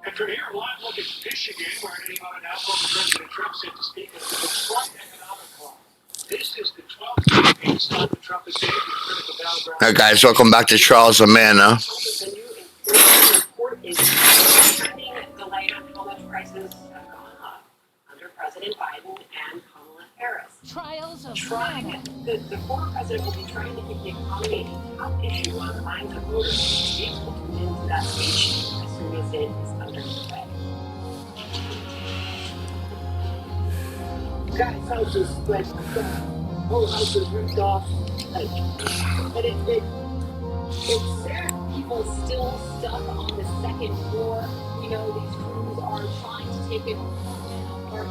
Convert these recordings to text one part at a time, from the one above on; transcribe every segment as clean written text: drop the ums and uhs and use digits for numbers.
And from here, live look at Michigan, where anyone now former President Trump said to speak of the Detroit economic law. This is the 12th state stop the Trump is saying critical battleground. All right, guys, welcome back to Charles Amanda. The new inflation report is shining the light on how much prices have gone up under President Biden and Kamala Harris. Trials of The former president will be trying to keep the economy a top issue on the minds of voters. States will tune into that speech as soon as it is underway. Guys' houses, like the whole house is ripped off, like, and it's sad. People still stuck on the second floor. You know, these crews are trying to take it apart.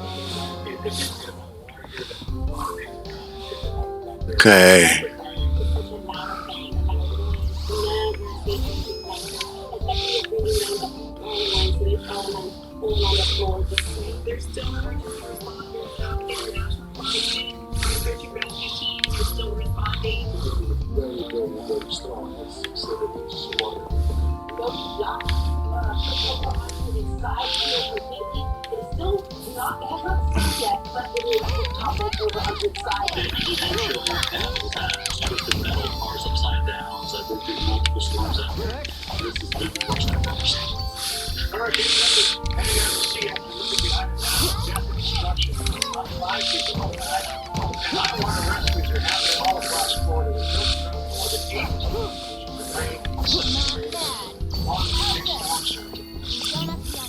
Okay. There's still emergency responders, international flights, search and rescue teams are still responding. Very strong. It's sort of water. Those yachts, side field for Navy, it's still not, it has not sunk yet, but it is toppled over on its side. Twisted metal, cars upside down, so there's been multiple storms out there. This has been the worst I've ever seen. All right, heading out to sea after looking behind the death and destruction on 5 people overnight. And underwater rescues are happening all across Florida. There's no more than 8 rain, long 6 storms.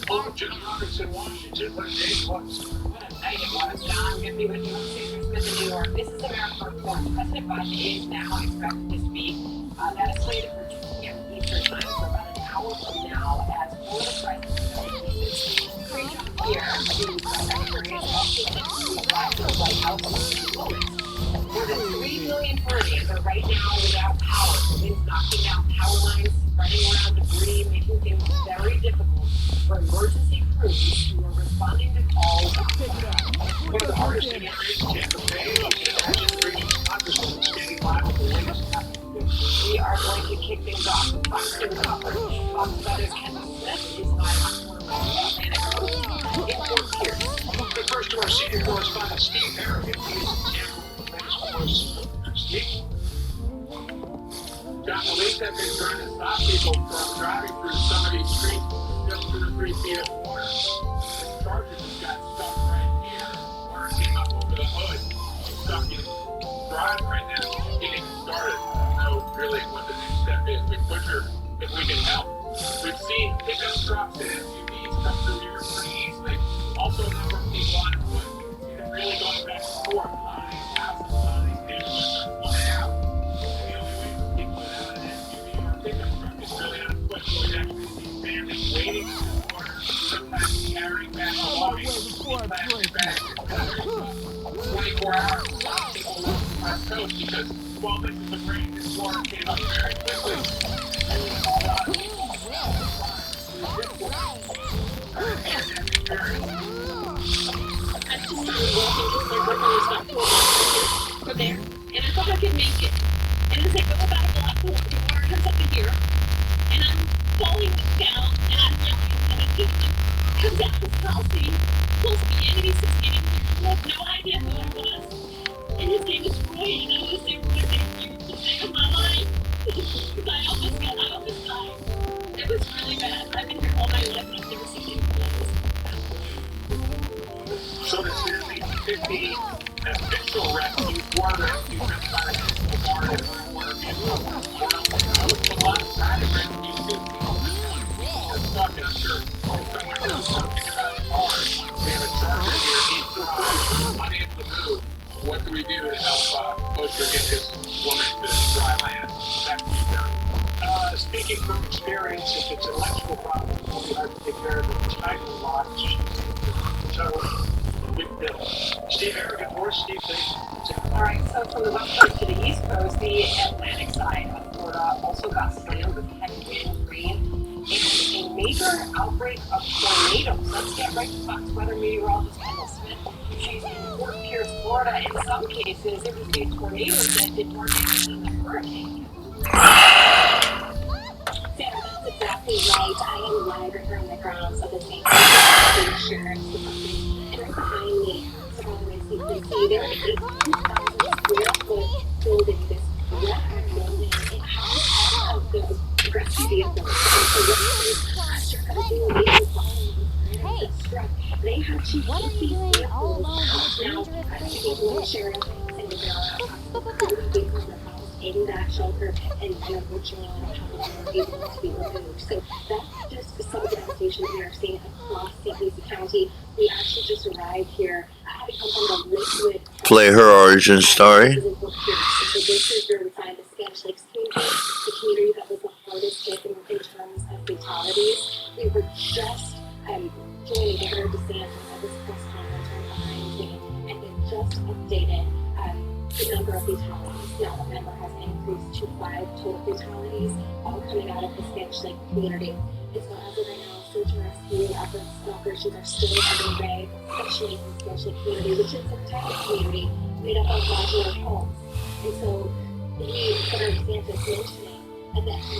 Over John Robertson, Washington, what a day it was. What a night it was, John. Good to be with you. Caesar Smith in New York. This is America Report. President Biden is now expected to speak. That is slated for 2 p.m. Eastern Time, so about an hour from now, as Florida President Craig here, the Secretary is also set to arrive to the White House in a few moments. More than 3 million Floridians are right now without power. Winds knocking down power lines, spreading around debris, making things very difficult for emergency crews who are responding to calls. One of the hardest hit areas in Tampa Bay is Region's Congresswoman standing by with the latest happening. We are going to kick things off with Fox News coverage. Fox Weather's Kendall Smith is live on Atlantic Coast in Fort Pierce. But first to our senior correspondent, Steve Harrigan. He is in Tampa, of course. Steve? John, police have been trying to stop people from driving through some of these streets just 2 or 3 feet of water. The charges have got stuck right here. Water came up over the hood. Stuck in drive right now. Getting started. So really what the next step is. We quicker if we can help. We've seen pickup trucks and SUVs come through here pretty easily. Also a number of people on foot. And really going back and forth. Buying houses, buying neighborhoods are flying out. And the only way for people without an SUV or a pickup truck is really on foot. So we'd actually see families waiting in the water, sometimes carrying back the loading, plastic bags, 24 hours. A lot of people live on our coast because 12 inches of rain, this water came up very quickly. And we saw a lot of people I just started walking because my brother was not from there, and I thought I could make it. And as I go about a block, the water comes up to here, and I'm falling down, and I'm yelling, and a gentleman comes out of his house, and he pulls me in, and he says, "Get in here." I have no idea who I was, and his name is Roy, and I was there, Roy, thank you for saving my life, because I almost died. It was really bad. I've been here all my life, and I've never seen anything like this. So there's going to be 50 official rescues, water rescues, by the municipal guard and water vehicle. A lot of private rescues, 15. That's talking, I'm sure someone knows something about it hard. We have a charger here, he's unable to move. What do we do to help Osher get this woman to dry land? Back to you, John. Speaking from experience, if it's an electrical problem, we have to take care of it. It's night and lot. So, big deal. Steve Harrigan, more Steve, thanks. All right, so from the west coast to the east coast, the Atlantic side of Florida also got slammed with heavy wind, rain, and a major outbreak of tornadoes. Let's get right to Fox Weather meteorologist Kendall Smith. She's in Fort Pierce, Florida. In some cases, it was the tornadoes that did more damage than the hurricane. Sarah, that's exactly right. I am live right here on the grounds of the St. Louis Sheriff's Department. And right behind me, so as you can see, there is a 2,000 square foot building, this red building. It has all of the rescue vehicles. And so what you're going to do immediately following this strike, they have to keep these vehicles now. St. Louis Sheriff and there are approximately 30 vehicles that are housed in that shelter, and unfortunately, not able to be removed. So that's just some of the devastation that we are seeing across St. Lucie County. We actually just arrived here, having come from the liquid. Play her origin story. So this is where we find the Spanish Lakes community, the community that was the hardest hit in terms of fatalities. We were just joining Governor DeSantis at this press conference right behind me, and they just updated the number of fatalities. Now the number has increased to 5 total fatalities, all coming out of the Spanish Lake community. And so as of right now, search and rescue operations are still underway, especially in the Spanish Lake community, which is a tiny community made up of modular homes. And so Governor DeSantis mentioning that he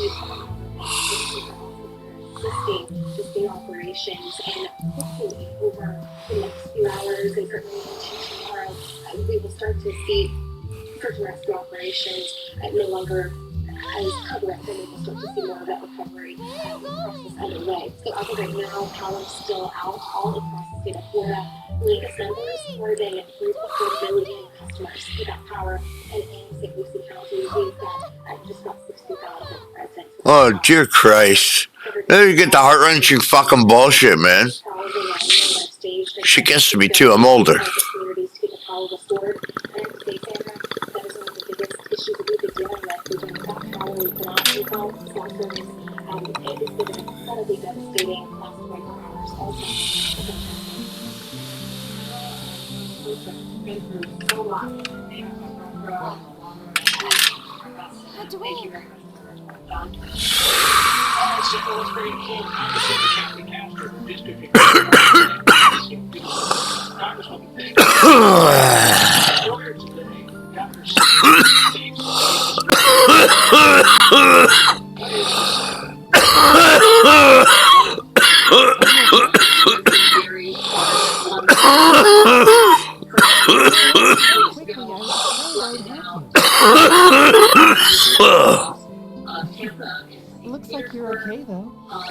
assisting the state operations, and hopefully over the next few hours and certainly into tomorrow, we will start to see search and rescue operations no longer as prevalent, and we will start to see more of that recovery process underway. So as of right now, power is still out all across the state of Florida. Latest numbers, more than 3.4 billion customers without power, and in St. Lucie County, we've got just about 60,000 residents. Oh, dear Christ. There you get the heart-wrenching fucking bullshit, man. She gets to me, too. I'm older. Thank you very much. So it's very cool. Mississippi County Councilor for District Congresswoman Peggy. Earlier today, Governor Steve Looks like you're okay, though. Now,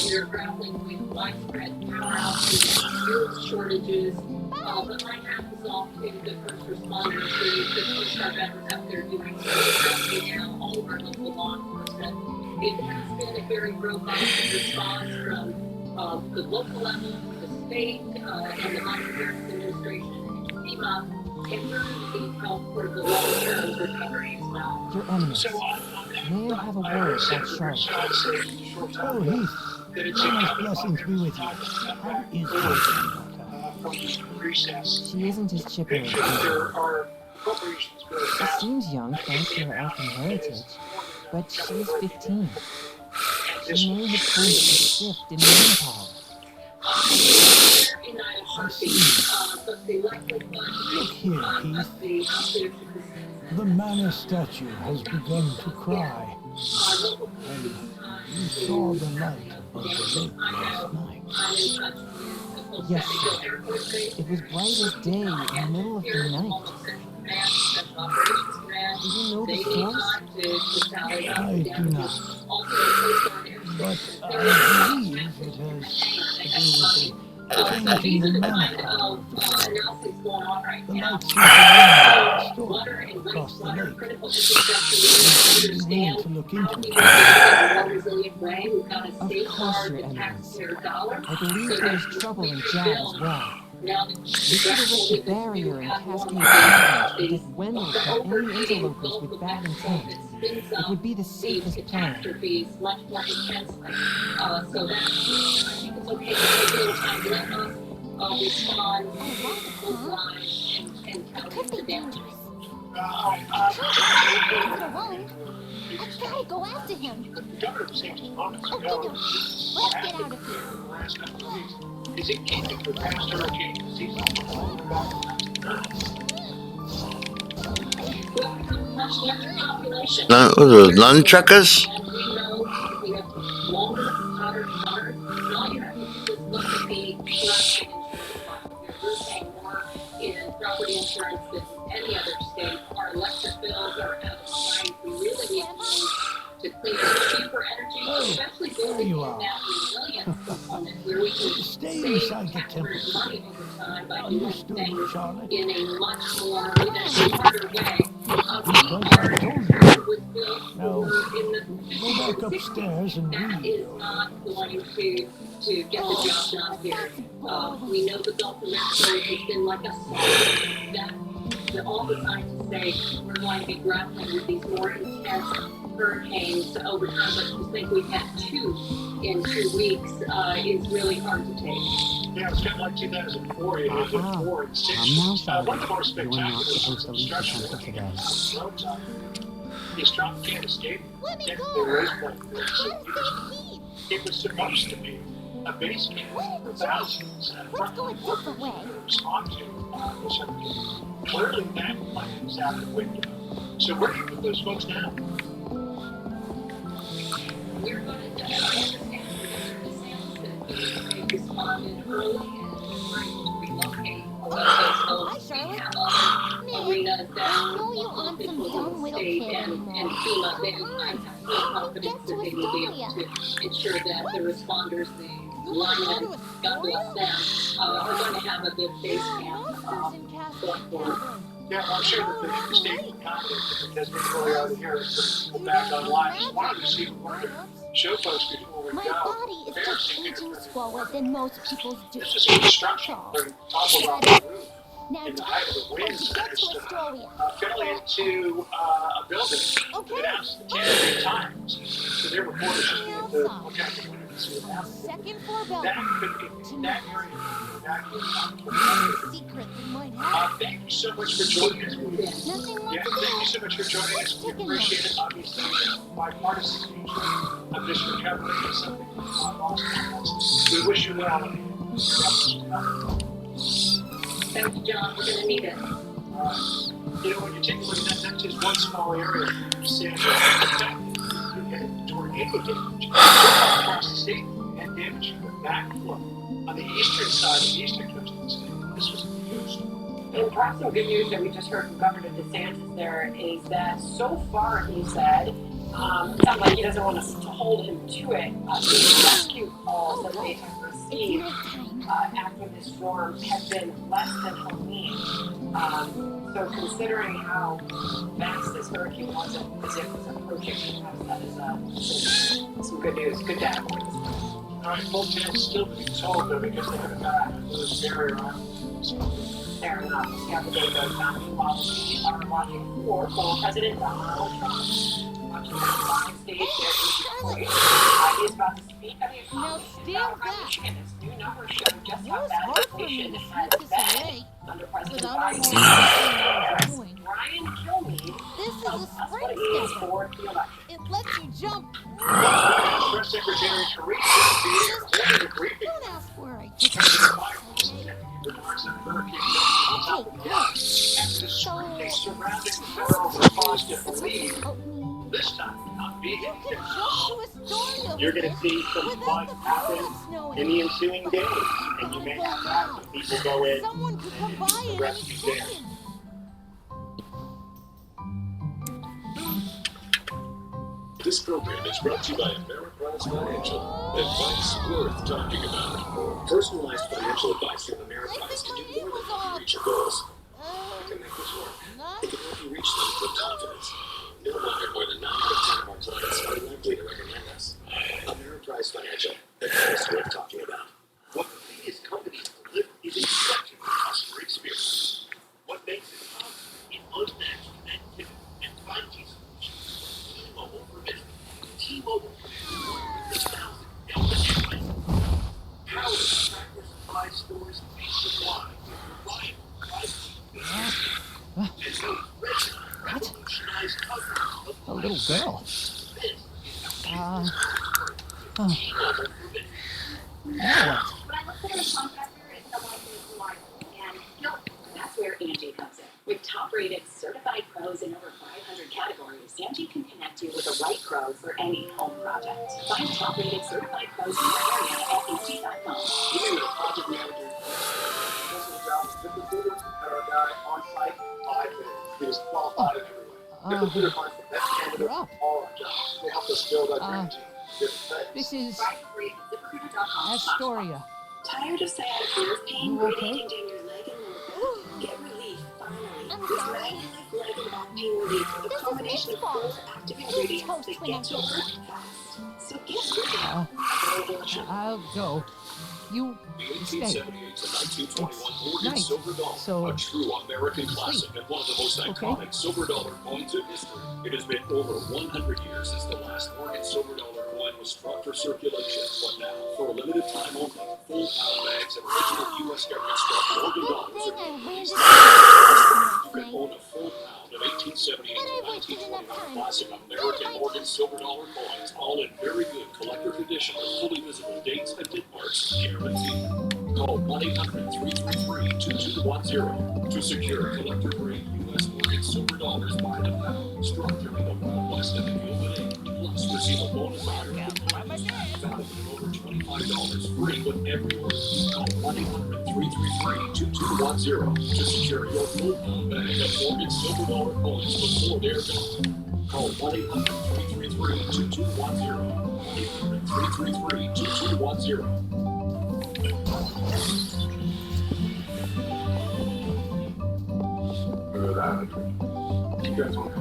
we're grappling with widespread power outages, fuel shortages, but my hat is off to the first responders, the Coast Guard veterans out there doing rescue, and all of our local law enforcement. It has been a very robust response from the local level, the state, and the Monetary Administration, FEMA, and really need help for the long-term recovery as well. Your Eminence, may I have a word about Charlotte? Oh, Heath, Mama's blessings be with you. How is She isn't as chipper as usual. She seems young thanks to her elfin heritage, but she's 15. She may have sensed a shift in manpower. Look here, Heath. The Manor statue has begun to cry. And you saw the light above the lake last night. Yes, sir. It was bright as day in the middle of the night. Do you know the source? I do not. But I believe it has to do with a change in the manor power. The light seems to run a story across the lake. Would you be willing to look into it? Of course, Your Eminence. I believe there is trouble in Jad as well. We should erect a barrier in Cascade Island that is Wendell from any interlopers with bad intent. It would be the safest plan. Much more intensely. So that, I think it's okay to take a little time to let us respond and could be dangerous. I've got to go after him. Governor DeSantis moments Oh, ago, let's get out of here. in the last couple of weeks is it keeping the past hurricane season Much larger population. Nunchuckers? And we know we card, and all you have to do is look at the surrounding insurance market. We're paying more in property insurance than any other state. Our electric bills are out of sight. We really need to clean up cheaper energy, especially building in that resilience component where we can Stay save inside the taxpayers temple. money over time by doing Understood, things Charlotte. in a much more smarter way. We Because are I told you. concerned with bills Now, for in the go 50s back and 60s. upstairs and That read. is not going to get the job done here. We know the Gulf of Mexico has been like a song that all the scientists say we're going to be grappling with these more intense hurricanes over time, but to think we've had 2 in 2 weeks is really hard to take. Yeah, it's kind of like 2004. You had 4 and 6. One of the more spectacular construction roads out there. These Trump can't escape. Get the race point. It was supposed to be a base camp for thousands. Let's go a different way. Respond to this hurricane. Clearly, that plan is out the window. So where do you put those folks now? We're going to understand that we responded early and we were able to relocate a lot of those folks. We have other arenas that I know you aren't some dumb little state kid and anymore. FEMA. I have full confidence that they will be able to ensure that the responders, the linemen, God bless them, are going to have a good base camp going forward. Yeah, I'm sure that the state is confident because we really are here to put people back online. Just wanted to see if we wanted to show folks before we My go. body is just aging slower than most people's do. This is construction. We're talking about the roof. Now, In the height of the winds, get there's to Astoria. fell into a building. Okay. It asked the Tennessee Times. So their reporters just need to look out the window and see what happens. Second floor That balcony. could be that area. That Secret we might have. thank you so much for joining us. Nothing more Yeah, to thank you do. so much for joining us. We appreciate it. Obviously, the bipartisan nature of this recovery is something that's not lost on us. We wish you well. Thank you, John. We're going to need it. You know, when you take a look at that, that's just one small area. San Francisco, you had tornado damage across the state and damage to the backflow on the eastern side of the eastern coast of the state. This was a huge storm. And perhaps some good news that we just heard from Governor DeSantis there is that so far, he said, it sounds like he doesn't want us to hold him to it. The rescue calls that they have received after this storm have been less than Helene. So considering how fast this hurricane was and as it was approaching, perhaps that is some good news. Good data points. All right, full tales still being told though because they haven't got a barrier on. Fair enough. The Capitol goes down. Meanwhile, we are watching for President Donald Trump. Watching that live stage there in Detroit. He is about to speak on the economy. Stand back. Michigan, his new numbers show just how It was bad hard for inflation me to has sweep this been away under President without anyone Biden. knowing what I was doing. Brian Kilmeade This is tells a us what spring it means stepper. for the election. It lets you jump. Press Secretary Teresa holding a briefing. Don't ask where I took it. Remarks on Hurricane Okay, good. after the scrutiny surrounding the federal response to Helene. Help me. This time, not being You can jump to Astoria You're with going to see some without fun the happen ground snowing. in the ensuing days, and you may have to have some people go in Someone could come by to in rescue any there. second. This program is brought to you by Ameriprise Financial. Advice worth talking about. Personalized financial advice from Ameriprise can do more than help you reach your goals. It can make this work. It can help you reach them with confidence. No wonder more than 9 out of 10 of our clients are likely to recommend us. Ameriprise Financial. Advice worth talking about. What is companies deliver is exceptional customer experience. What makes it possible is unmatched connectivity and 5G solutions. T-Mobile for business. T-Mobile for business. 1,000 Delta Airlines. Powered by Tractor Supply stores nationwide. Reliable 5G. And so, revolutionized coverage of A little girl. T-Mobile for business. Now what? When I look for a contractor, it's someone who's reliable and skilled. That's where Angie comes in. With top-rated certified pros in over 500 categories, Angie can connect you with the right pro for any home project. Find top-rated certified pros in your area You're up. They helped us build our dream team. This is ZipRecruiter.com. Astoria. Tired of sciatic pain You okay? radiating down your leg and lower back? Get relief finally. I'm With sorry. Remake leg and back pain relief with a This is combination of Nick's fault. 4 active ingredients toast that when get I'm to work fast. So get rid of I'll go. You The stay. 1878 to 1921 Morgan night, Silver Dollar, so a true American classic sleep. and one of the most Okay. iconic silver dollar coins in history. It has been over 100 years since the last Morgan Silver Dollar coin was struck for circulation, but now, for a limited time only, full pound bags of original U.S. government struck Morgan Good dollars thing are I being landed released. last You can night. own a full pound of 1878 And to I wasted enough 1921 time. classic American Morgan Silver Dollar coins, all in very good collector condition with fully visible dates and mint marks guaranteed. Call 1-800-333-2210 to secure collector-grade U.S. Morgan Silver Dollars by the pound, struck during the Wild West and the Gilded Age. Plus, receive a bonus item valued at over $25 free with every order. Call 1-800-333-2210 to secure your full pound bag of Morgan Silver Dollar coins before they're gone. Call 1-800-333-2210. 1-800-333-2210. Look at that. You guys want to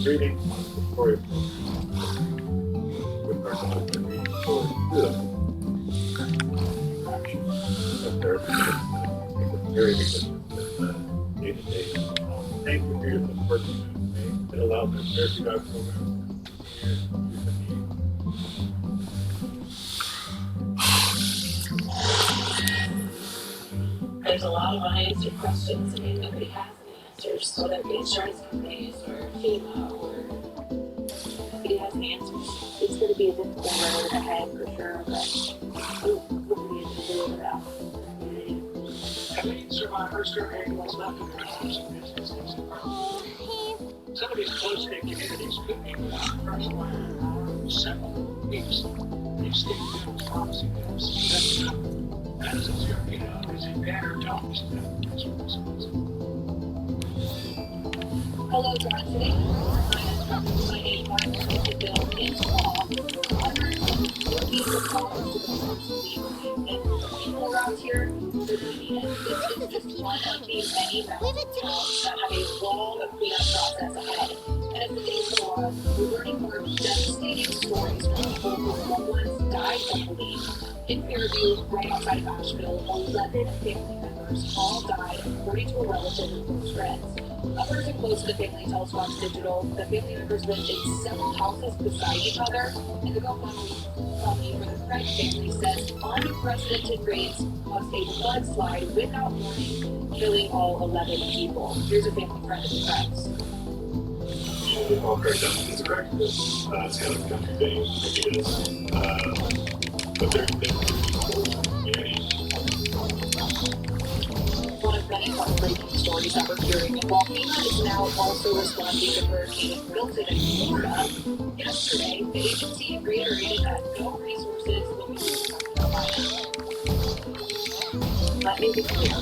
reading story with our dog and reading stories to them. That's very good day-to-day. Thank you for your support. It allows us to therapy dog program There's a lot of unanswered questions and nobody has any answers. Whether it be insurance companies or FEMA or nobody has any answers. It's going to be a difficult road ahead for sure, but we'll be able to do it out. How many survivors are ambulance left in their homes and businesses? Some of these close-knit communities could be without fresh water for several weeks. These state bills, pharmacy bills, that's enough. Medicines here, is it better dogs than resources? Hello, John. Today, my 85 bill is off. People around here, they're doing it. This is just one of the many rounds that have a long cleanup process ahead. And as the days go on, we're learning more devastating stories from people whose loved ones died from bleeding. In Fairview, right outside of Asheville, 11 family members all died, according to a relative and close friends. A person close to the family tells Fox Digital the family members lived in several houses beside each other, and the GoFundMe for the Craig family says unprecedented rains caused a mudslide without warning, killing all 11 people. Here's a family friend of the Craigs. All great stuff. It's correct. It's kind of a country thing. Maybe it is. But they're community. One of many heartbreaking stories that we're hearing. While FEMA is now also responding to Hurricane Milton in Florida, yesterday the agency reiterated that no resources will be used to Carolina. Let me be clear.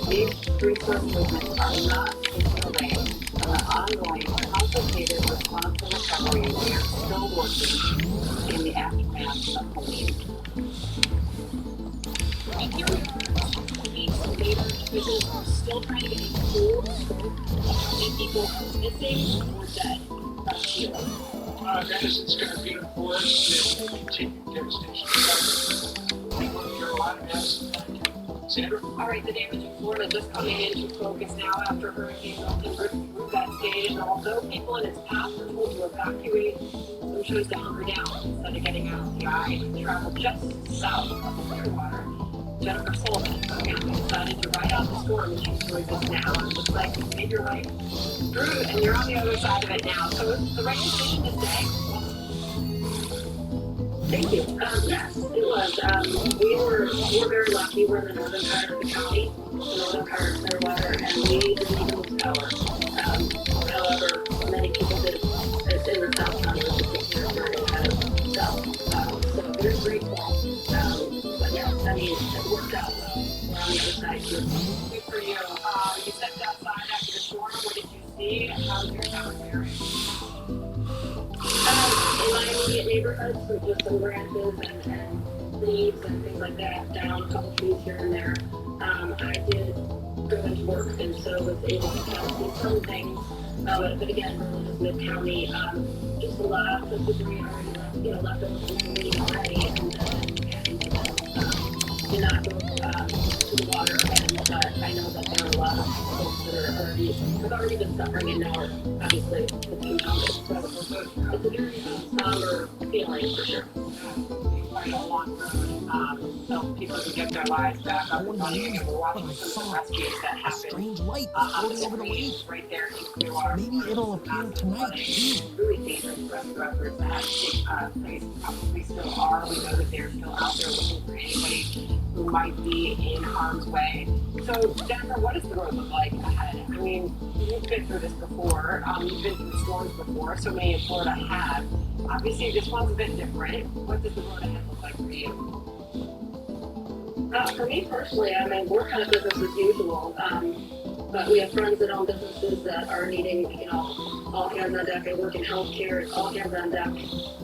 These resource movements are not taking away from the ongoing, complicated response and recovery we are still working in the aftermath of Helene. And here we are, week officials are still trying to get a full scope of how many people are missing or dead from Sheila. Medicine's going to be in force and continued devastation. North Carolina, Madison, Sandra? All right, the damage in Florida just coming into focus now after Hurricane Milton ripped through that state. And although people in its path were told to evacuate, some chose to hunker down instead of getting out. The eye traveled just south of the Clearwater. Jennifer Sullivan, her family, decided to ride out the storm and she joins us now. And it looks like you made your way through and you're on the other side of it now. So it's the right decision to stay. Thank you. Yes, it was. We were very lucky. We're in the northern part of the county, the northern part of Clearwater, and we didn't even lose power. However, many people did in the south county, which is 6 years ahead of south. So very grateful. But yes, I mean, it worked out well. We're on the other side here. Good for you. You stepped outside after the storm. What did you see? And how's your town faring? In my immediate neighborhood, so just some branches and leaves and things like that, down a couple trees here and there. I did go into work and so was able to kind of see some things. But again, really just mid-county, just a lot of debris already left over from the meeting already and did not go to the water. But I know that there are a lot of folks that have already been suffering and now are obviously compounded. So it's a very somber feeling for sure. Quite a long road, so people can get their lives back up and running. And we're watching some of the rescues that A happen strange light on floating the over the lake. screens right there in Clearwater. Maybe it'll appear tonight, too. Really dangerous rescue efforts that have to take place, probably still are. We know that they're still out there looking for anybody who might be in harm's way. So, Jennifer, what does the road look like ahead? I mean, you've been through this before. You've been through storms before. So many in Florida have. Obviously, this one's a bit different. What does the road ahead look like for you? For me personally, I mean, we're kind of business as usual. But we have friends that own businesses that are needing, all hands on deck. I work in healthcare. It's all hands on deck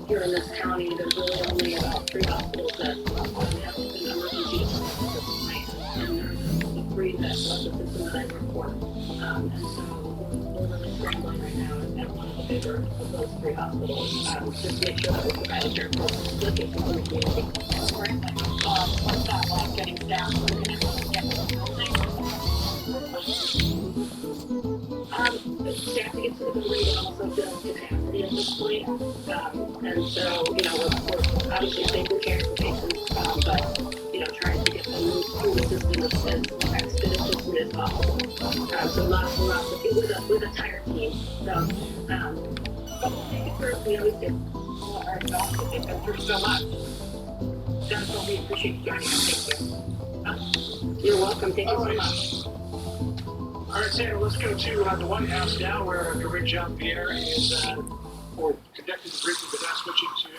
here in this county. There's really only about 3 hospitals that have an emergency department at this point. And there's the 3 that the system that I work for. And so we're really scrambling right now at one of the bigger of those 3 hospitals. Just to make sure that we provide care for the patients in the community. What's that like getting staff working and get to the building? Staff to get to the building and also build capacity at this point. And so, we're obviously taking care of the patients, but, trying to get them moved through the system as expeditiously as possible. So lots and lots of people with a tired team. So, but we'll take it first, we always do. All right, y'all, they've been through so much. Jennifer, we appreciate you joining us. Thank you. You're welcome. Thank you so much. All right, Sandra, let's go to the White House now, where Corinne Jean-Pierre is conducting the briefing, but now switching to New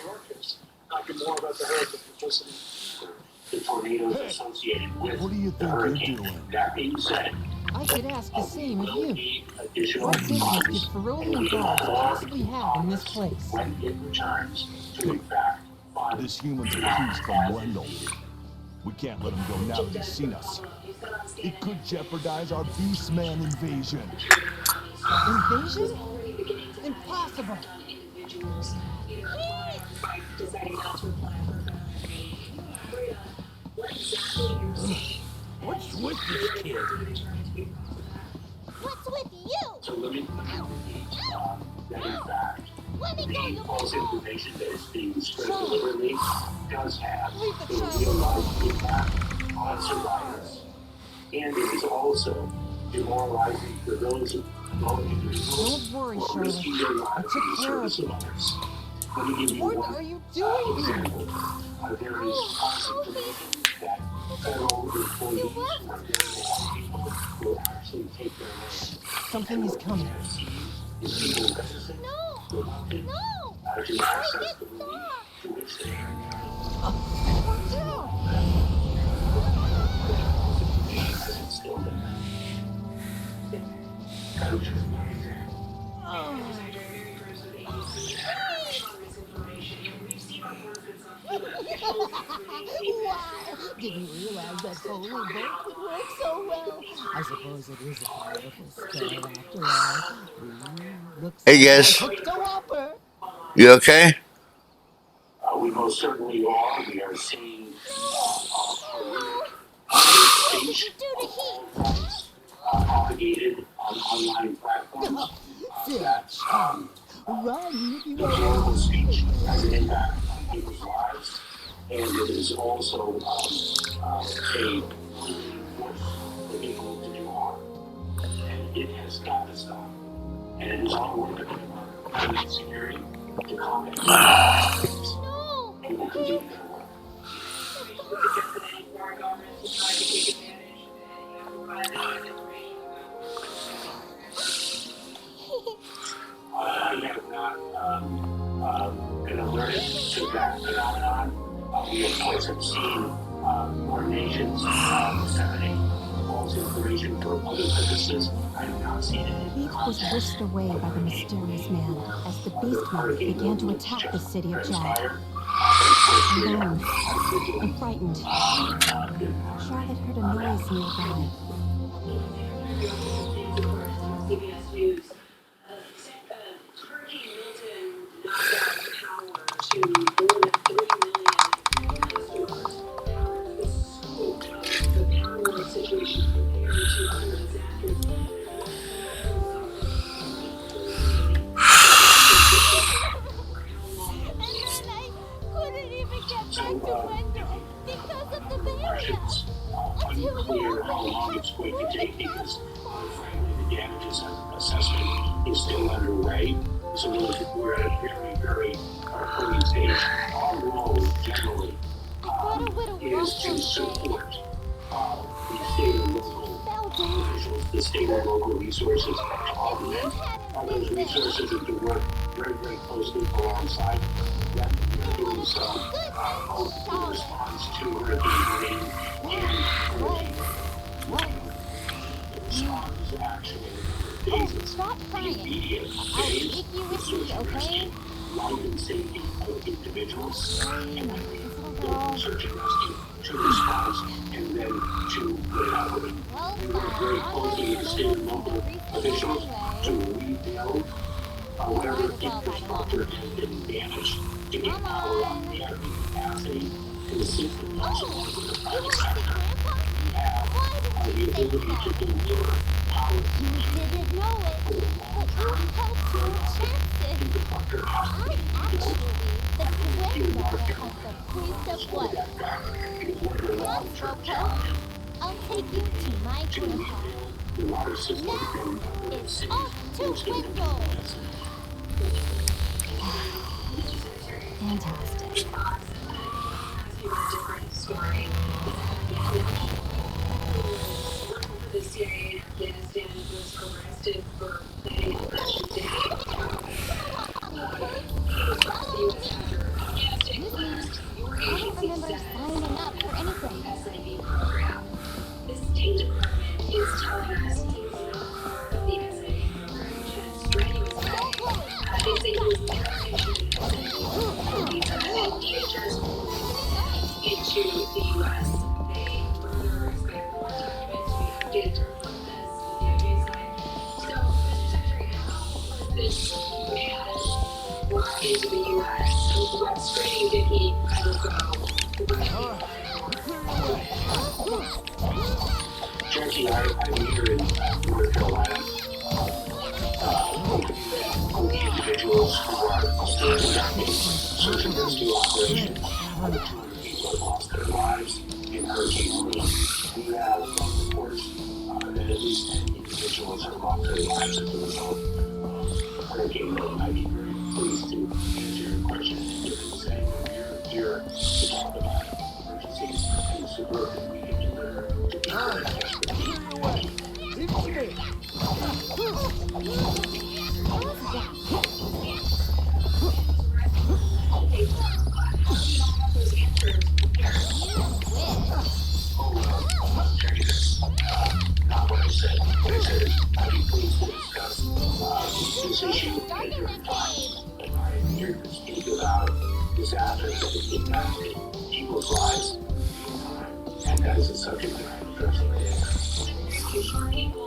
York is talking more about the hurricane publicity. The tornadoes associated with What do you the think you're hurricane. doing? That being said, I should ask the same of will you. need additional What business funds could Ferolian guards possibly have in this place? when it returns to, in fact, fund This human's accused from Wendell. We can't let him go now that he's seen us. It could jeopardize our Beastman invasion. Invasion? Impossible. What's with this kid? What's with you? So let me that in fact, Let me go, the you false fool! information that is being spread deliberately does have Leave a the child real-life impact on survivors. And it is also demoralizing for those who Don't worry, Charlotte. risking their I lives took in the care of service you. of others. Let me give you What one are you doing here? example. There is false information that federal employees are going to have people who will actually take their names. Something is coming. Is people necessary No! No! to access the relief to which they Watch out! has instilled in them. Coaches, Wow! Didn't realize that holy boat could roll. work so well. I suppose it is a beautiful start after all. Looks Hey, like I guys. hooked a whopper. You okay? We most certainly are. We are seeing What did you do to heat? propagated on online platforms. That Run if you the want political to. speech has an impact on people's lives, and it is also a force for people to do harm. And it has got to stop. And it is our work at Homeland Security to combat these things. No. And we'll continue that work. I have not been alerted to that phenomenon. We, of course, have seen more nations disseminate false information for other purposes. I have not seen it in Heath was whisked away by the mysterious man as the beastmen began to attack the city of Jag. Alone and frightened, Charlotte heard a noise nearby. CBS News. Hurricane Milton knocked out power to more than 3 million customers. The scope of the power situation compared to other disasters. And then I couldn't even get back to Wendell because of the barrier. Unclear how long it's going to take because, frankly, the damages assessment is still underway. So we're at a very, very early stage. Our role, generally, is to support the state and local officials, the state and local resources, to augment those resources and to work very, very closely alongside them. We're doing so both in response to Hurricane Green and Hurricane Rose. The response is actually phases. Stop The crying. immediate I'll phase take you is with search me, and okay? rescue, life and safety of individuals, and then we go from search and rescue to response, and then to recovery. Well, We work very fine. closely with the state and local officials to rebuild whatever infrastructure has been damaged to get power up. We have the capacity to assist in those along with the private sector. We have the ability to deliver power You didn't know it, but you helped your chances. infrastructure has to be Actually, the granddaughter has the priest of what? that back. It is one of the Come on, long-term Slowpoke. challenges I'll take you to my to grandpa. rebuild the water system in the It's cities off to most impacted Wendell. by this. Fantastic. Different story. The CIA in Afghanistan was arrested for planning election day. Excuse me. I don't remember signing up for anything. SIV program. The State Department is telling us he's not part of the SIV program and strenuously. They say he was married and he just into the U.S. They further expect more documents to be updated from this DOJ side. So, Mr. Secretary, how was this man brought into the U.S.? What screening did he undergo? Jackie, I'm here in North Carolina. The individuals who are still conducting search and rescue operations. 200 people have lost their lives in Hurricane Rose. We have reports that at least 10 individuals have lost their lives as a result of Hurricane Rose. I'd be very pleased to answer your question. And say we're here to talk about emergencies and the support that we can deliver to people that are desperate. Not what I said. What I said is, I'd be pleased to discuss this issue at your time. And I am here to speak about disasters that have impacted people's lives in time. And that is a subject that I'm People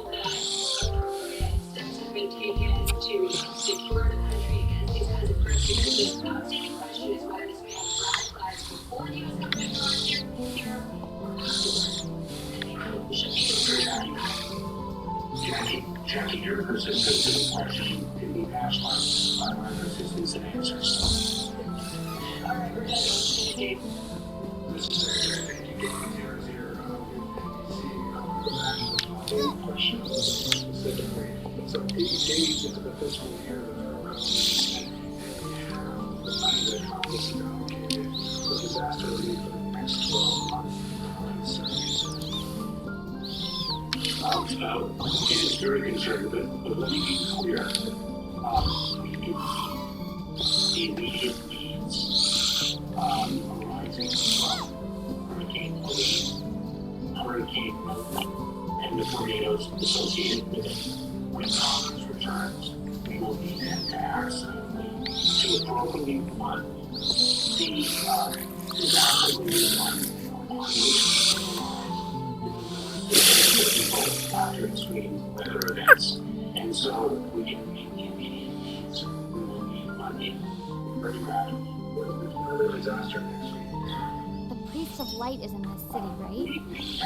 that steps have been taken to secure the country against these kinds of threats because the outstanding question is whether this man radicalized before he was committed to here or afterwards. And should be considered. Jackie, your persistence in the question can be matched by my persistence in answers. All right, we're done. Dave. Mr. Secretary, thank you. Getting 0-0 question specifically. So 8 days into the fiscal year that are around the money that Congress has allocated for disaster relief for the next 12 months. It is very conservative, but let me be clear. The immediate needs arising from Hurricane Helene, Hurricane Milton, and the tornadoes associated with it. When Congress returns, we will need them to act swiftly to appropriately fund the disaster relief fund on which after extreme weather events. And so we can meet the immediate needs. We will need funding very rapidly. There's another disaster next week. The Priest of Light is in this city, right? We I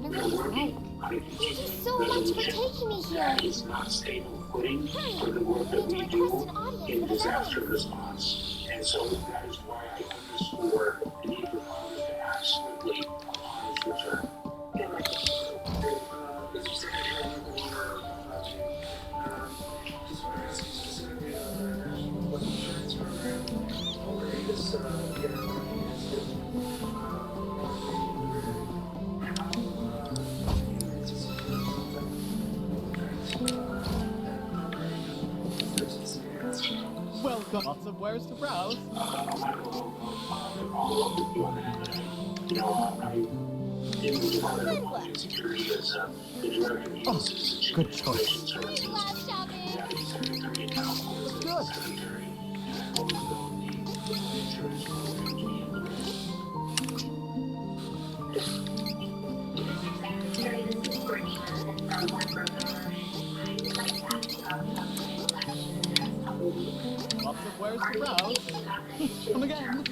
wonder what he's like. Thank you so much for taking me here. That is not stable footing for the work that we do in disaster response. And so that is why I underscore the need for Congress to act swiftly upon its return. Mr. Secretary, just want to ask you specifically about the National Flood Insurance Program. Already this Welcome. Lots of wares to browse. Good choice. Last shopping. Good. Lots of wares to browse. Come again.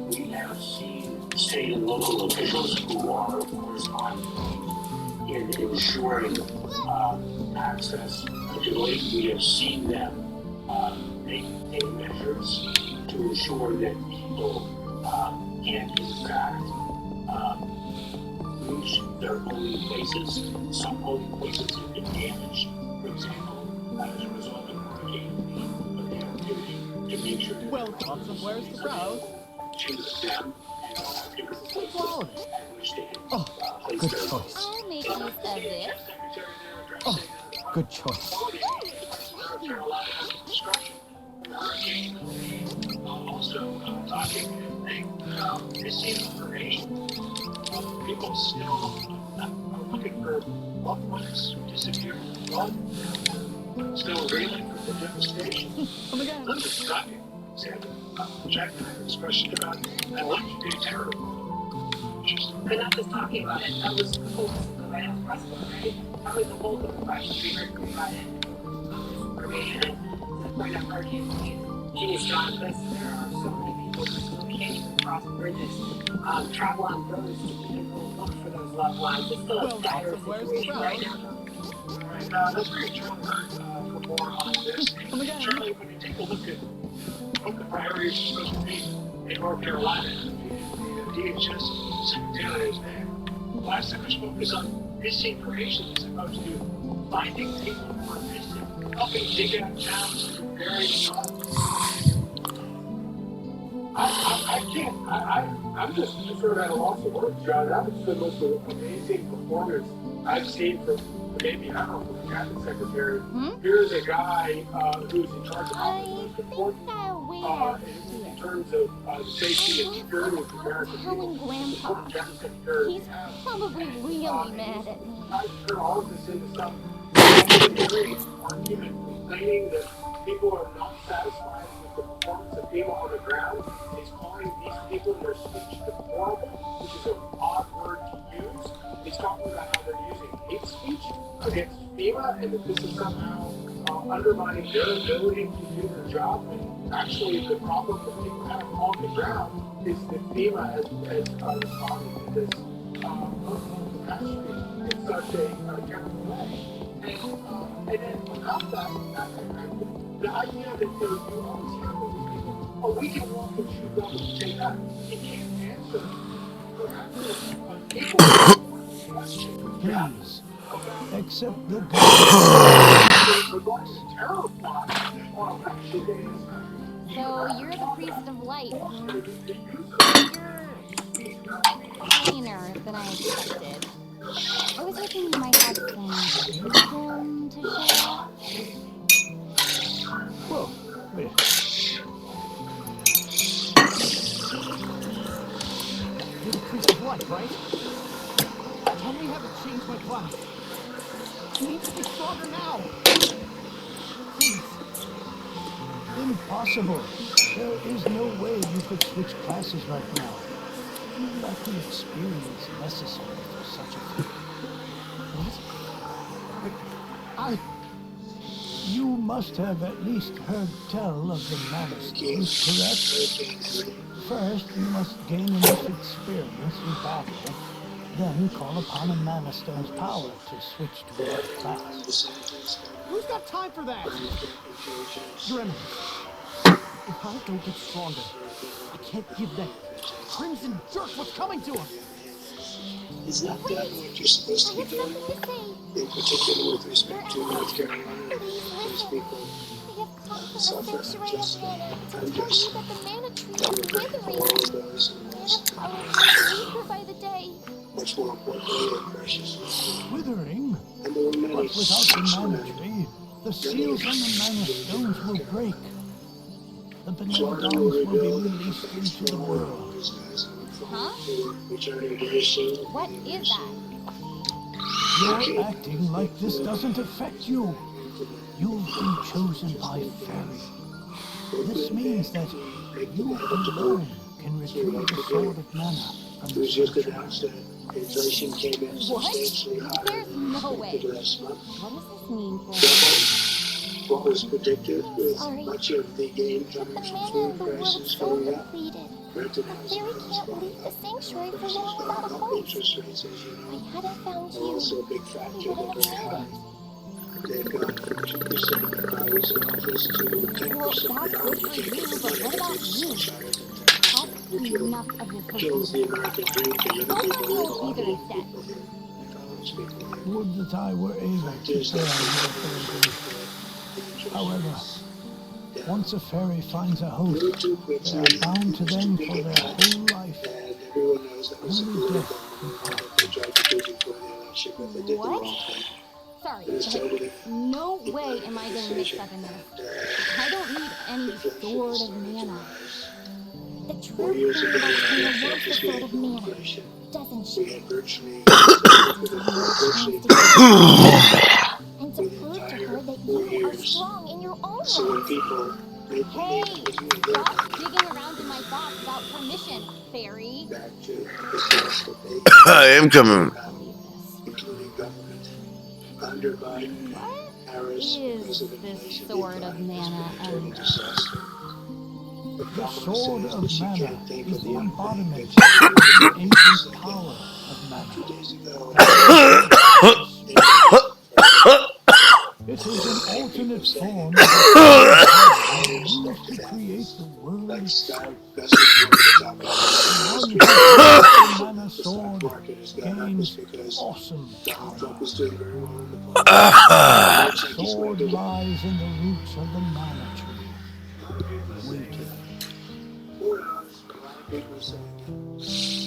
We have seen state and local officials who are, of course, in ensuring access to aid. We have seen them take measures to ensure that people can, in fact, reach their polling places. Some polling places have been damaged, for example, as a result of hurricane, but they are doing to make sure that Lots of wares to browse. to them and different places at which they can place Good their choice. I'll make use of this. Oh, good choice. Also, talking missing information. People still are looking for loved ones who disappeared in the flood. Still reeling from the devastation. Come again. This is shocking. Jack and I had this question about an election day terror. We're not just talking about it. That was the focus of the White House press conference, right? That was the whole of the question we heard provided information to the point of Hurricane Helene. Geez, John, because there are so many people who still can't even cross bridges, travel on roads to people look for those loved ones. It's still a dire situation right now. Right, let's bring Charlie for more on this. Charlie, when you take a look at what the priorities are supposed to be in North Carolina, the DHS Secretary is there. Last time we spoke is on missing information as opposed to finding people who are missing, helping dig out towns that are buried. I can't. I'm just sort of at a loss of words, John. That was the most amazing performance I've seen from maybe, I don't know, from the cabinet secretary. Here's a guy who's in charge of I think I'll wear in terms of the safety and security of the American telling people. Grandpa. He's probably really mad at me. I turn all of this into some great argument complaining that people are not satisfied with the performance of people on the ground. He's calling these people and their speech deplorable, which is an odd word to use. He's talking about how they're using hate speech against FEMA and that this is somehow undermining their ability to do their job. When actually the problem that people have on the ground is that FEMA has responded to this catastrophe in such a terrible way. And then without that, the idea that you always hear from these people, oh, we can walk and chew gum and say that. You can't answer perhaps an equally question. Please, accept the Regarding the terror plot on election day, So you're the priest of light. You're cleaner than I expected. I was hoping you might have some wisdom to share. Well, you're the priest of light, right? Can we have it change my class? I need to be stronger now. Please. Impossible. There is no way you could switch classes right now. You lack the experience necessary for such a thing. What? You must have at least heard tell of the mana stones, correct? First, you must gain enough experience in battle, then call upon a mana stone's power to switch to another class. Who's got time for that? Your Eminence, if I don't get stronger, I can't give that crimson jerk what's coming to him. Is not that what you're supposed to be doing? In particular with respect to North Carolina, these people suffer unjust, unjust. Much more importantly and precious. Withering? And there were many But without the mana tree, the seals on the mana stones will break. The benevolence will be released into the world. Huh? What is that? You're acting like this doesn't affect you. You've been chosen by fairy. This means that you alone can retrieve the sword of mana from It the was just sanctuary. announced that inflation came in substantially higher There's than no way. expected last month. What does this mean for What was predicted with much of the gain coming the from mana food in the world prices so going up. depleted? Rented The houses fairy prices can't going leave the up. sanctuary for Prices long without a going up. home. Interest rates, as you If I know, hadn't found are you, also a big we factor. would They're have very made high. it. They've gone from 2% when I was in office to 10% Well, now. that's good for you, but what about you? Much higher than 10%. That's enough of this Kills the whole American dream for young Go people find the old here, heather instead. people here, college people here. Would that I were able to Just bear your burden. However, once a fairy finds a host, they are bound to them for their whole life. And everyone knows that was a Only political death can part. that they tried to do before the election, but they did the What? wrong thing. Sorry, It was totally but no way am I getting mixed up in this. I don't need any sword of mana. The 4 true years queen ago, of when Volcano I wants the was sword of mana, inflation, doesn't we she? had virtually Virtually to and to for the prove to entire her that 4 you are years. strong in your own So when right. people made Hey, believe stop digging around in my thoughts without permission, fairy. back to the sense that they I am coming. including government, under Biden, Harris, Is President this sword of mana and disaster. The The problem sword is that of she mana can't think is of the one embodiment thing of that's the ancient power of 2 mana. days ago. It is an alternate form of the power used to create the world Like itself. Scott Gus's talking The about one who creates the mana sword market has gone up is gains because awesome Donald power. Trump is doing very well in the polls. The sword lies in the roots of the mana tree, waiting. 4 hours, a lot of people are saying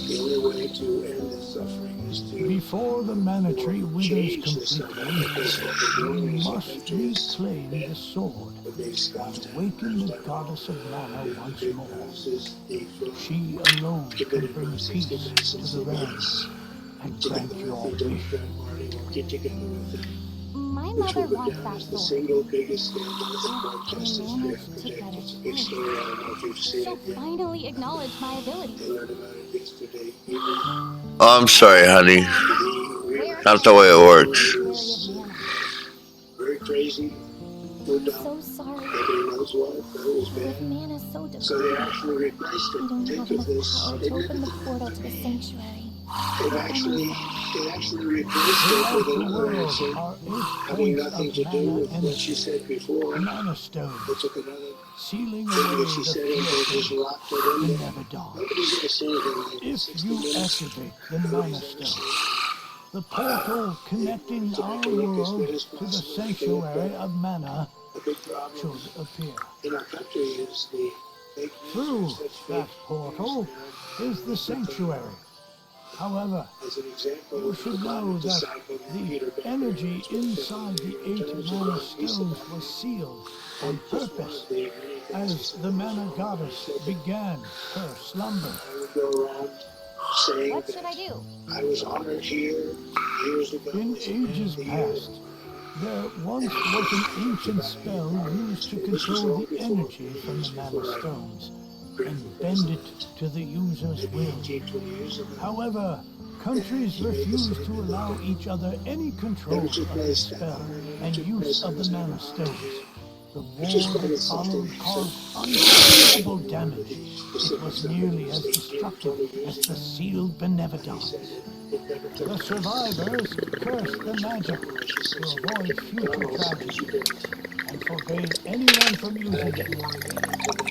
the only way to end this suffering is to Before the mana tree withers change this completely, because what they're doing you is must reclaim the sword what they scoffed and at. awaken the goddess of mana once Big more. houses, the She alone can bring peace to the realms and together grant your with the wish. Democrat Party will get together with them. My which mother will go wants down that as the sword. single biggest scandal in If broadcast I history manage ever. to get It's a it big first, story. I don't know if you've seen she'll it yet. finally acknowledge my ability. I learned about it yesterday. I'm sorry, honey. Where Not can the I way it find the works. sanctuary of mana? Very crazy. No I'm doubt. so sorry. Nobody knows why, but it was But with bad. mana so So they depleted, actually replaced it. I don't Think have of enough this. power They to never open the did portal that to the me. sanctuary. They've By actually, myself. they actually replaced it Throughout with the another world answer, are 8 having points nothing of to do mana with what she energy, said before. mana They stones, took another sealing thing away that she the said and they just fearsome, locked it in the there. never dawn. Nobody's gonna say anything like If 60 you minutes. activate the Nobody's mana ever stone, seen the portal connecting to make our it look as world good as to the possible, make it look sanctuary better. of mana The big problem should appear. in our country is the fake news. Through Such that fake portal news, is the sanctuary. However, as an example, you when should got know into that cycling the Peter Becker, energy it's been inside the 8 times mana ago, he's stones about was me. sealed And on just one purpose of the many things he as said the was mana wrong. goddess He said that began her slumber. I would go around saying What should I that do? I was honored here years ago. In as a man ages of the year. past, there once was an ancient spell used to control the energy from the mana stones and bend it to the user's will. However, countries refused to allow each other any control of this spell and use of the mana stones. The war that followed caused unstoppable damage. It was nearly as destructive as the sealed beneficence. The survivors cursed the magic to avoid future tragedy and forbade anyone from using it.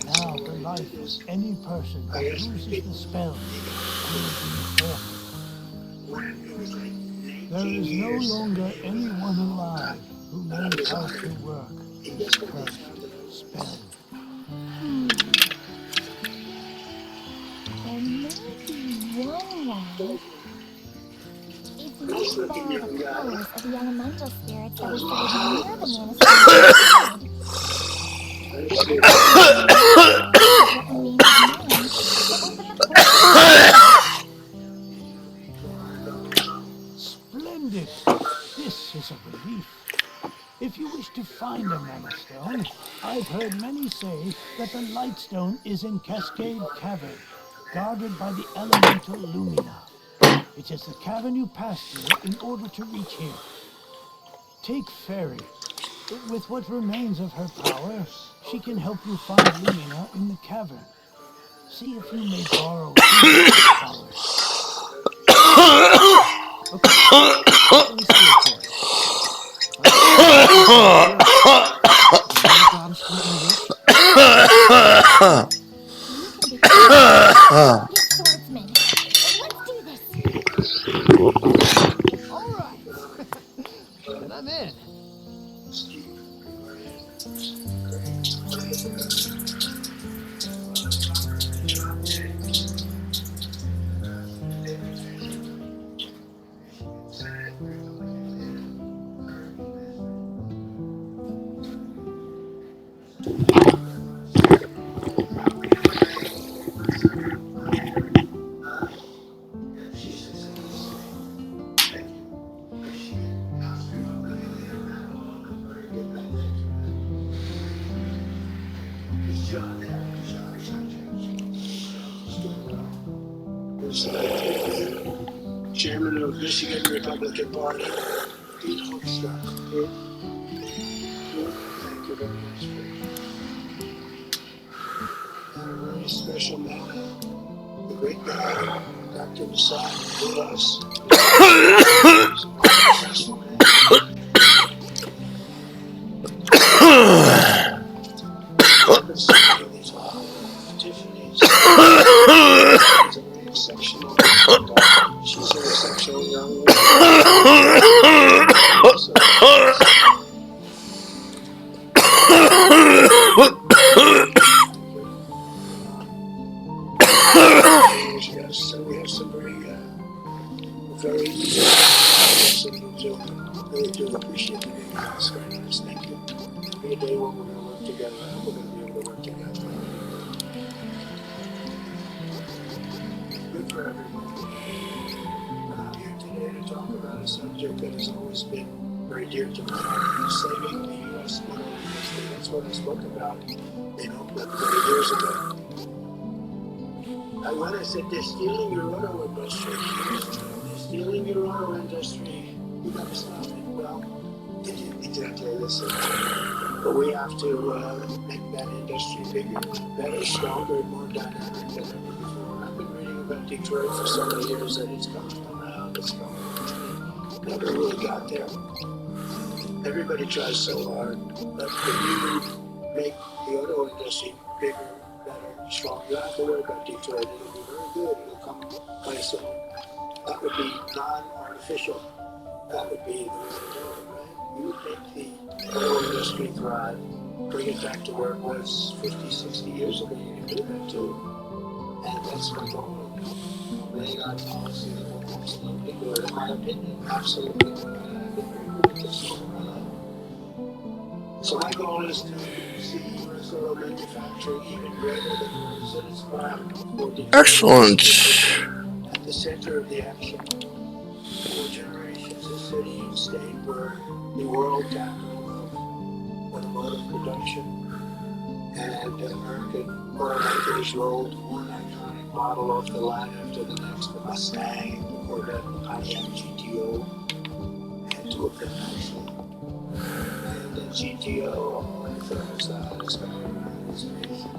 Now the life of any person who uses the spell will be forfeit. There is no longer anyone alive who knows how to work this cursed spell. There may be one way. If we borrow the powers of the elemental spirits that reside near the mana stone inside, we get the means of mind to open the portal. Splendid! This is a relief. If you wish to find a mana stone, I've heard many say that the light stone is in Cascade Cavern, guarded by the elemental Lumina. It is the cavern you pass through in order to reach here. Take Fairy. With what remains of her power, she can help you find Lumina in the cavern. See if you may borrow her powers. Okay, let me see it, Fairy. Goddess grant my wish? You can become a swordsman. Let's do this. All right. Then I'm in. Chairman of Michigan Republican Party, Pete Hoekstra. Thank you very much. A very special man, a great guy, Dr. Masad, with us. He's a very special man. I've been seeing these Tiffany's. She's a very exceptional daughter. She's an exceptional young woman. Yes, so we have some very listening to. Really do appreciate the big guys. Very nice. Thank you. Every day when we're going to work together, I hope we're going to be able to work together. Good for everyone. I'm here today to talk about a subject that has always been very dear to my heart, saving the U.S. auto industry. That's what I spoke about in Oakland 30 years ago. When I said they're stealing your auto industry, they're stealing your auto industry, you gotta stop it. Well, exactly, listen. But we have to make that industry bigger, better, stronger, more dynamic than ever before. I've been reading about Detroit for so many years that it's coming around, it's coming around. Never really got there. Everybody tries so hard, but if you make the auto industry bigger, better, stronger, you don't have to worry about Detroit. It'll be very good. It'll come by soon. That would be non-artificial. That would be the way to do it, right? You make the auto industry thrive, bring it back to where it was 50, 60 years ago. You can do that too. And that's my goal. Laying out policy that will absolutely do it, in my opinion. Absolutely. I've been very good at this all my life. So my goal is to see U.S. auto manufacturing even greater than it is at its prime. Excellent. At the center of the action. For generations, a city and state were the world capital of automotive production. And American automakers rolled one iconic model off the line after the next, the Mustang, the Corvette, the Pontiac GTO, and two of them actually. And the GTO, I thought was the hottest guy around his nation.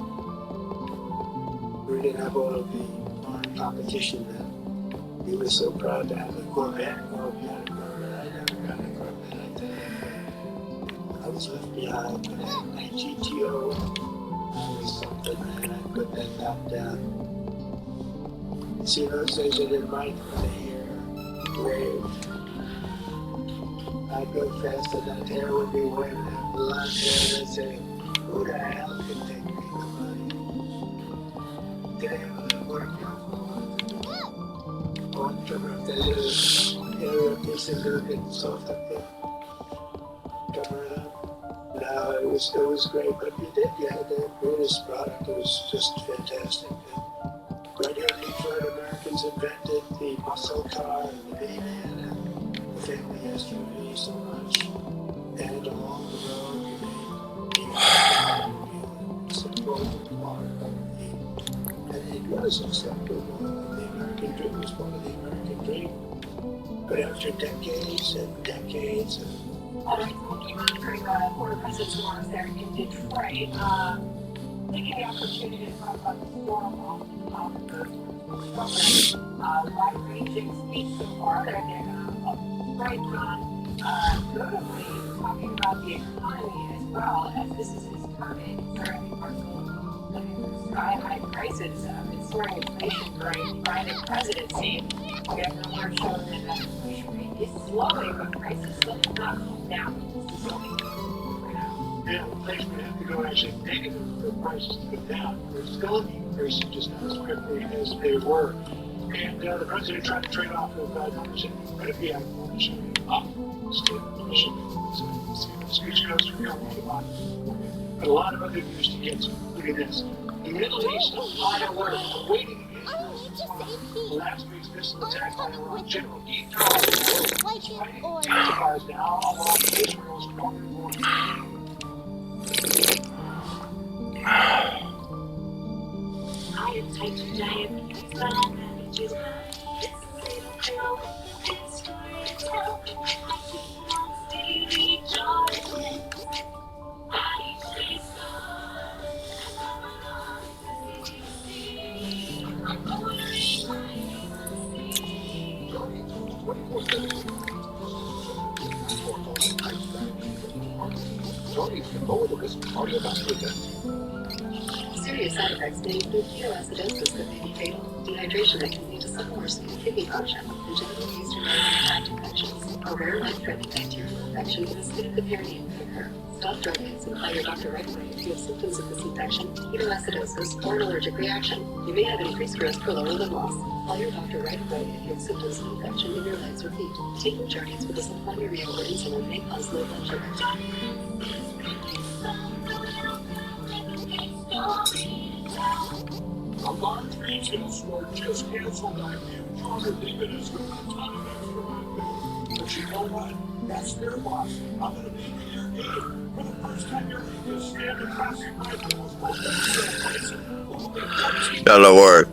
We didn't have all of the foreign competition then. He was so proud to have a Corvette. Well, if you had a Corvette, I never got a Corvette, I tell you. I was left behind, but my GTO was something, man. I put that top down. See, those days I didn't mind when they hear wave. I'd go fast and that hair would be waving at the line there, and I'd say, who the hell can take me to money? Today I'm going to work out. On cover up that little area piece and little bit soft up there. Cover it up. No, it was great, but you had the greatest product. It was just fantastic. And right here in Detroit, Americans invented the muscle car and the minivan and the family SUV so much. And along the road, you made it's a global part of the, and it was acceptable. The American dream was part of the American dream. But after decades and decades of During the Border President's Wars there in Detroit, taking the opportunity to talk about the storm of the wide-ranging speech so far. They're right on, notably talking about the economy as well, as this is his target. Certainly, sky-high prices and soaring inflation during the Biden presidency. We have numbers showing that inflation rate is slowing, but prices still have not come down. Yeah, inflation would have to go actually negative for prices to go down. They're still increasing just not as quickly as they were. And the president tried to trade off those numbers and could it be out of up still inflation. The speech goes from here on. But a lot of other news to get to. Look at this. The Middle East, a lot of work waiting last week's missile attack on Iran. General details now along Israel's northern border. I am type giant, but I manage it. It's a little girl with a story to tell. I keep on steady joyful. I stay strong. I'm going to Serious side effects may include ketoacidosis that may be fatal, dehydration that can lead to some worsening of kidney function, and genital yeast or urinary tract infections. A rare life-threatening bacterial infection in the skin of the perineum may occur. Stop drugging and call your doctor right away if you have symptoms of this infection, ketoacidosis, or an allergic reaction. You may have increased risk for lower limb loss. Call your doctor right away if you have symptoms of infection in your legs or feet. Taking Jardiance with a sulfonylurea or insulin may cause low blood sugar. A large retail store just canceled IBM charter dividends with a ton of extra revenue. The But you know what? That's their loss. I'm going to be your aid. For the first time, you're going to stand across your life and was both wholesale prices. Only 14. That'll work.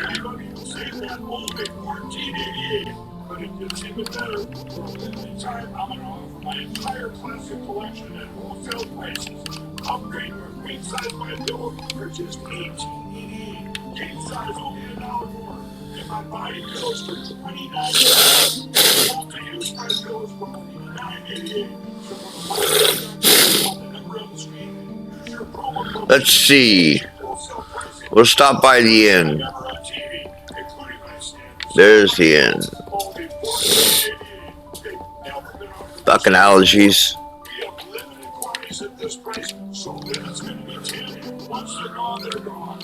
Anybody who says that only 14.88. But it gets even better. For a limited time, I'm going to offer my entire classic collection at wholesale prices. Upgrade your queen size by pillow for just $18.88. King size only $1 more. And my body pillows for $29.88. Multi-use price pillows for only $9.88. So for the last on the number on the screen, use your promo code. Let's see. Wholesale pricing. We'll stop by the end. Never on TV, including my standards. There's the end. Only $14.88. They've never been offered. Fucking allergies. We have limited quantities at this price, so limit's going to be 10. Once they're gone, they're gone.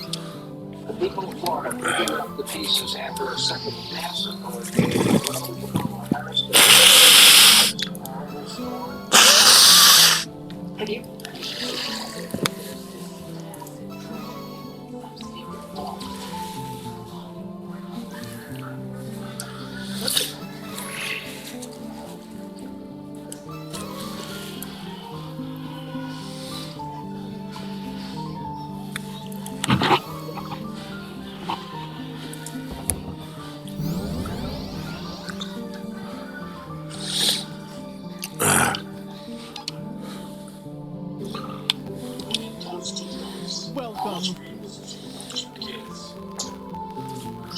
The people of Florida picking up the pieces after a second massive Have you? Welcome.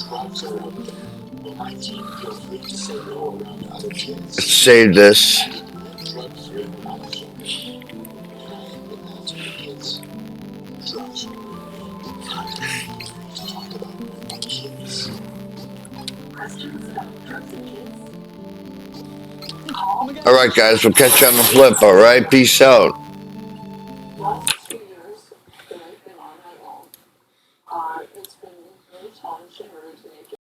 Drugs are out there, but my team feels free to say no around other kids. Save this. Drugs are in my zone. And I would not to the kids. Drugs are real. Talk about my kids. Questions about drugs and kids? All right, guys. We'll catch you on the flip. All right. Peace out. Last 2 years that I've been on my own, it's been really challenging to make